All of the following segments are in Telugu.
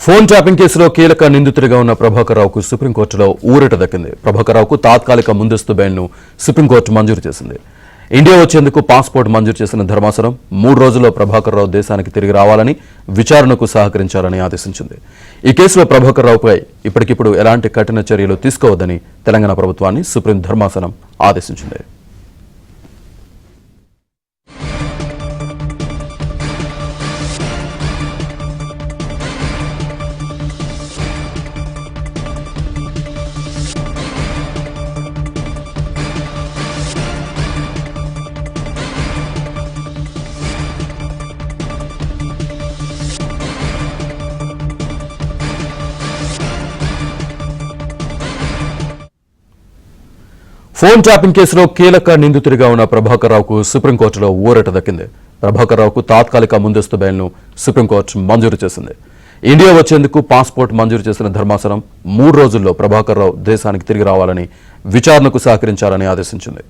ఫోన్ ట్యాపింగ్ కేసులో కీలక నిందితుడిగా ఉన్న ప్రభాకర్ రావుకు సుప్రీంకోర్టులో ఊరట దక్కింది. ప్రభాకర్ రావుకు తాత్కాలిక ముందస్తు బెయిల్ను సుప్రీంకోర్టు మంజూరు చేసింది. ఇండియా వచ్చేందుకు పాస్పోర్ట్ మంజూరు చేసిన ధర్మాసనం 3 రోజుల్లో ప్రభాకర్ రావు దేశానికి తిరిగి రావాలని, విచారణకు సహకరించాలని ఆదేశించింది. ఈ కేసులో ప్రభాకర్ రావుపై ఇప్పటికిప్పుడు ఎలాంటి కఠిన చర్యలు తీసుకోవద్దని తెలంగాణ ప్రభుత్వాన్ని సుప్రీం ధర్మాసనం ఆదేశించింది. ఫోన్ ట్యాపింగ్ కేసులో కీలక నిందితుడిగా ఉన్న ప్రభాకర్ రావుకు సుప్రీంకోర్టులో ఊరట దక్కింది. ప్రభాకర్ రావుకు తాత్కాలిక ముందస్తు బెయిల్ను సుప్రీంకోర్టు మంజూరు చేసింది. ఇండియా వచ్చేందుకు పాస్పోర్ట్ మంజూరు చేసిన ధర్మాసనం 3 రోజుల్లో ప్రభాకర్ రావు దేశానికి తిరిగి రావాలని, విచారణకు సహకరించాలని ఆదేశించింది.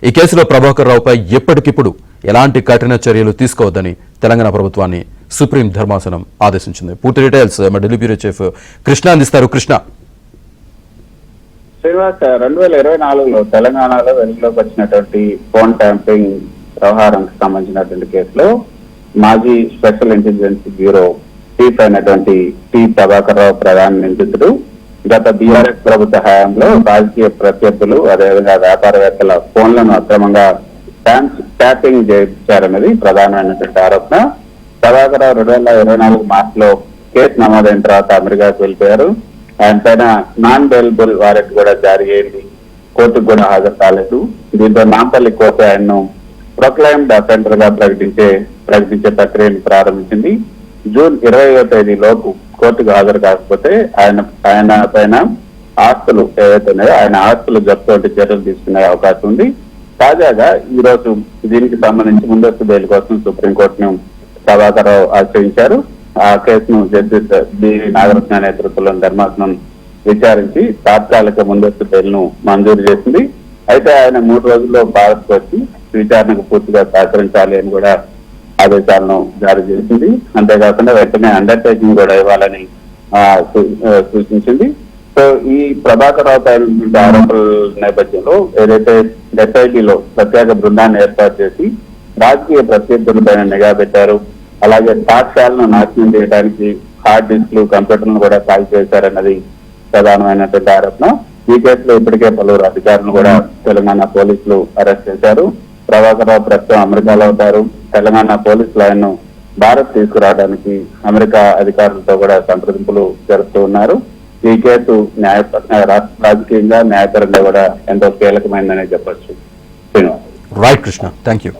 ఈ కేసులో ప్రభాకర్ రావుపై ఎప్పటికిప్పుడు ఎలాంటి కఠిన చర్యలు తీసుకోవద్దని తెలంగాణ ప్రభుత్వాన్ని సుప్రీం ధర్మాసనం ఆదేశించింది. పూర్తి డీటెయిల్స్ మా ఢిల్లీ బ్యూరో చీఫ్ కృష్ణ అందిస్తారు. కృష్ణ, శ్రీనివాస్, 2024లో తెలంగాణలో వెలుగులోకి వచ్చినటువంటి ఫోన్ ట్యాంపింగ్ వ్యవహారానికి సంబంధించినటువంటి కేసులో మాజీ స్పెషల్ ఇంటెలిజెన్స్ బ్యూరో చీఫ్ అయినటువంటి టి ప్రభాకర్ రావు ప్రధాన నిందితుడు. గత బీఆర్ఎస్ ప్రభుత్వ హయాంలో రాజకీయ ప్రత్యర్థులు, అదేవిధంగా వ్యాపారవేత్తల ఫోన్లను అక్రమంగా ట్యాపింగ్ చేయించారన్నది ప్రధానమైనటువంటి ఆరోపణ. ప్రభాకర్ రావు 2024 మార్చిలో కేసు నమోదైన తర్వాత అమెరికాకు వెళ్ళిపోయారు. ఆయన పైన నాన్ బెయిలబుల్ వారెంట్ కూడా జారీ అయింది. కోర్టుకు కూడా హాజరు కాలేదు. దీంతో నాంపల్లి కోర్టు ఆయన్ను ప్రొక్లైమ్డ్ అఫెండర్ గా ప్రకటించే ప్రక్రియను ప్రారంభించింది. జూన్ 20వ తేదీలోపు కోర్టుకు హాజరు కాకపోతే ఆయన పైన ఆస్తులు ఏవైతే ఉన్నాయో ఆయన ఆస్తులు జప్తు చర్యలు తీసుకునే అవకాశం ఉంది. తాజాగా ఈ రోజు దీనికి సంబంధించి ముందస్తు బెయిల్ కోసం సుప్రీంకోర్టును ప్రభాకర్ రావు ఆశ్రయించారు. ఆ కేసును జస్టిస్ బి నాగరత్న నేతృత్వంలోని ధర్మాసనం విచారించి తాత్కాలిక ముందస్తు బెయిల్ను మంజూరు చేసింది. అయితే ఆయన 3 రోజుల్లో భారత్కు వచ్చి విచారణకు పూర్తిగా సహకరించాలి అని కూడా ఆదేశాలను జారీ చేసింది. అంతేకాకుండా వెంటనే అండర్టేకింగ్ కూడా ఇవ్వాలని సూచించింది. సో ఈ ప్రభాకర్ రావు పైన ఆరోపణల నేపథ్యంలో ఏదైతే ఎస్ఐటీలో ప్రత్యేక బృందాన్ని ఏర్పాటు చేసి రాజకీయ ప్రత్యర్థుల పైన నిఘా పెట్టారు. అలాగే సాక్ష్యాలను నాశనం చేయడానికి హార్డ్ డిస్క్లు, కంప్యూటర్లను కూడా కాల్ చేశారన్నది ప్రధానమైనటువంటి ఆరోపణ. ఈ కేసులో ఇప్పటికే పలువురు అధికారులను కూడా తెలంగాణ పోలీసులు అరెస్ట్ చేశారు. ప్రభాకర్ రావు ప్రస్తుతం అమెరికాలో ఉంటారు. తెలంగాణ పోలీసులు ఆయన్ను భారత్ తీసుకురావడానికి అమెరికా అధికారులతో కూడా సంప్రదింపులు జరుపుతూ ఉన్నారు. ఈ కేసు రాజకీయంగా, న్యాయపరంగా కూడా ఎంతో కీలకమైందనే చెప్పొచ్చు. Right Krishna, thank you.